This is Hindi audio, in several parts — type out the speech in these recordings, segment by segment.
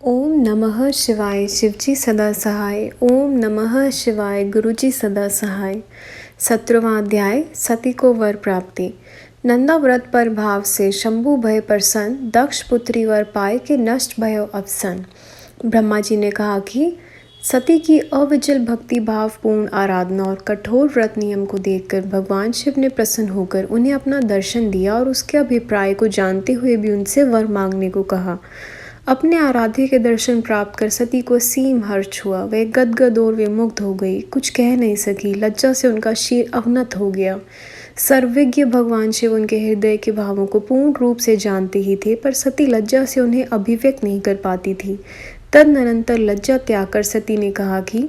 ओम नमः शिवाय शिवजी सदा सहाय। ओम नमः शिवाय गुरुजी सदा सहाय। 17वां अध्याय सती को वर प्राप्ति। नंदा व्रत पर भाव से शंभु भय प्रसन्न, दक्ष पुत्री वर पाए कि नष्ट भयो अवसन। ब्रह्मा जी ने कहा कि सती की अविचल भक्ति भाव पूर्ण आराधना और कठोर व्रत नियम को देखकर भगवान शिव ने प्रसन्न होकर उन्हें अपना दर्शन दिया और उसके अभिप्राय को जानते हुए भी उनसे वर मांगने को कहा। अपने आराध्य के दर्शन प्राप्त कर सती को असीम हर्ष हुआ। वह गदगद और विमुग्ध हो गई, कुछ कह नहीं सकी। लज्जा से उनका शीर अवनत हो गया। सर्वज्ञ भगवान शिव उनके हृदय के भावों को पूर्ण रूप से जानते ही थे, पर सती लज्जा से उन्हें अभिव्यक्त नहीं कर पाती थी। तदनंतर लज्जा त्याग कर सती ने कहा कि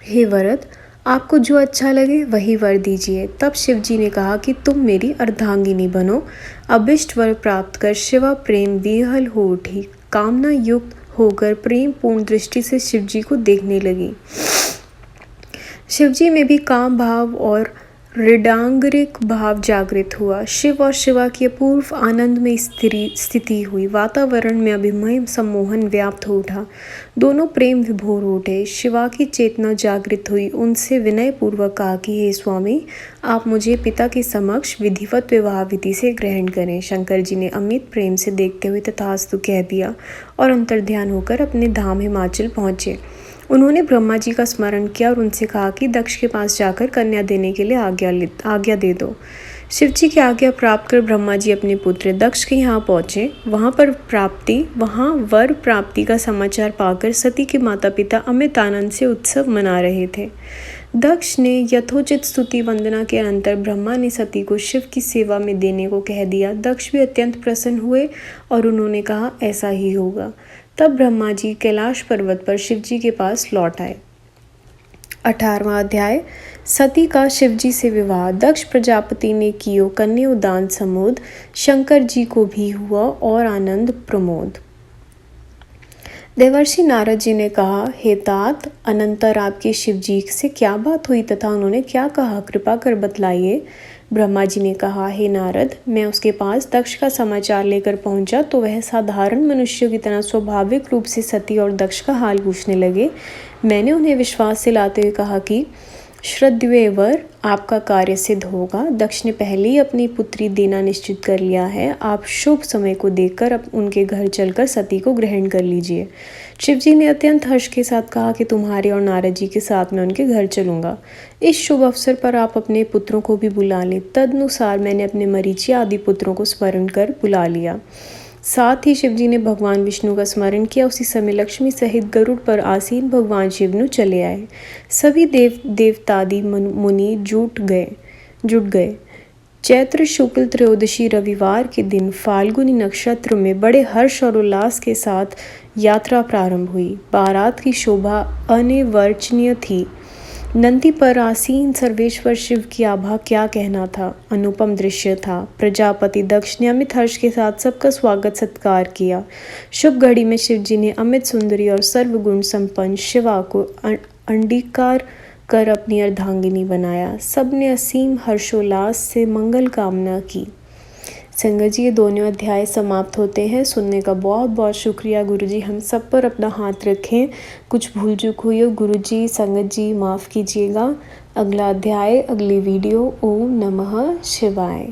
हे वरद, आपको जो अच्छा लगे वही वर दीजिए। तब शिवजी ने कहा कि तुम मेरी अर्धांगिनी बनो। अभिष्ट वर प्राप्त कर शिवा प्रेम विह्वल हो उठी। कामना युक्त होकर प्रेम पूर्ण दृष्टि से शिवजी को देखने लगी। शिवजी में भी काम भाव और हृदयांगिक भाव जागृत हुआ। शिव और शिवा की अपूर्व आनंद में स्थिति हुई। वातावरण में अभिमय सम्मोहन व्याप्त हो उठा। दोनों प्रेम विभोर उठे। शिवा की चेतना जागृत हुई। उनसे विनय पूर्वक कहा कि हे स्वामी, आप मुझे पिता के समक्ष विधिवत विवाह विधि से ग्रहण करें। शंकर जी ने अमित प्रेम से देखते हुए तथास्तु कह दिया और अंतर्ध्यान होकर अपने धाम हिमाचल पहुँचे। उन्होंने ब्रह्मा जी का स्मरण किया और उनसे कहा कि दक्ष के पास जाकर कन्या देने के लिए आज्ञा दे दो। शिवजी की आज्ञा प्राप्त कर ब्रह्मा जी अपने पुत्र दक्ष के यहाँ पहुँचे। वहाँ वर प्राप्ति का समाचार पाकर सती के माता पिता अमित आनंद से उत्सव मना रहे थे। दक्ष ने यथोचित स्तुति वंदना के अनंतर ब्रह्मा ने सती को शिव की सेवा में देने को कह दिया। दक्ष भी अत्यंत प्रसन्न हुए और उन्होंने कहा ऐसा ही होगा। तब ब्रह्मा जी कैलाश पर्वत पर शिवजी के पास लौट आए। 18वां अध्याय सती का शिवजी से विवाह। दक्ष प्रजापति ने कियो कन्या दान समोद। शंकर जी को भी हुआ और आनंद प्रमोद। देवर्षि नारद जी ने कहा, हे तात, अनंतर आपके शिवजी से क्या बात हुई तथा उन्होंने क्या कहा, कृपा कर बतलाइए। ब्रह्मा जी ने कहा, हे नारद, मैं उसके पास दक्ष का समाचार लेकर पहुंचा तो वह साधारण मनुष्यों की तरह स्वाभाविक रूप से सती और दक्ष का हाल पूछने लगे। मैंने उन्हें विश्वास दिलाते हुए कहा कि श्रद्धेय वर, आपका कार्य सिद्ध होगा। दक्ष ने पहले ही अपनी पुत्री देना निश्चित कर लिया है। आप शुभ समय को देखकर अब उनके घर चलकर सती को ग्रहण कर लीजिए। शिवजी ने अत्यंत हर्ष के साथ कहा कि तुम्हारे और नारद जी के साथ मैं उनके घर चलूंगा। इस शुभ अवसर पर आप अपने पुत्रों को भी बुला लें। तदनुसार मैंने अपने मरीचि आदि पुत्रों को स्मरण कर बुला लिया। साथ ही शिवजी ने भगवान विष्णु का स्मरण किया। उसी समय लक्ष्मी सहित गरुड़ पर आसीन भगवान शिव चले आए। सभी देवतादि मुनि जुट गए। चैत्र शुक्ल त्रयोदशी रविवार के दिन फाल्गुनी नक्षत्र में बड़े हर्ष और उल्लास के साथ यात्रा प्रारंभ हुई। बारात की शोभा अनिर्वचनीय थी। नंदी पर आसीन सर्वेश्वर शिव की आभा क्या कहना था, अनुपम दृश्य था। प्रजापति दक्ष ने अमित हर्ष के साथ सबका स्वागत सत्कार किया। शुभ घड़ी में शिवजी ने अमित सुंदरी और सर्वगुण संपन्न शिवा को अंगीकार कर अपनी अर्धांगिनी बनाया। सबने असीम हर्षोल्लास से मंगल कामना की। संगत जी, ये दोनों अध्याय समाप्त होते हैं। सुनने का बहुत बहुत शुक्रिया गुरुजी। हम सब पर अपना हाथ रखें। कुछ भूल चूक हुई हो गुरुजी, संगत जी माफ़ कीजिएगा। अगला अध्याय, अगली वीडियो। ओम नमः शिवाय।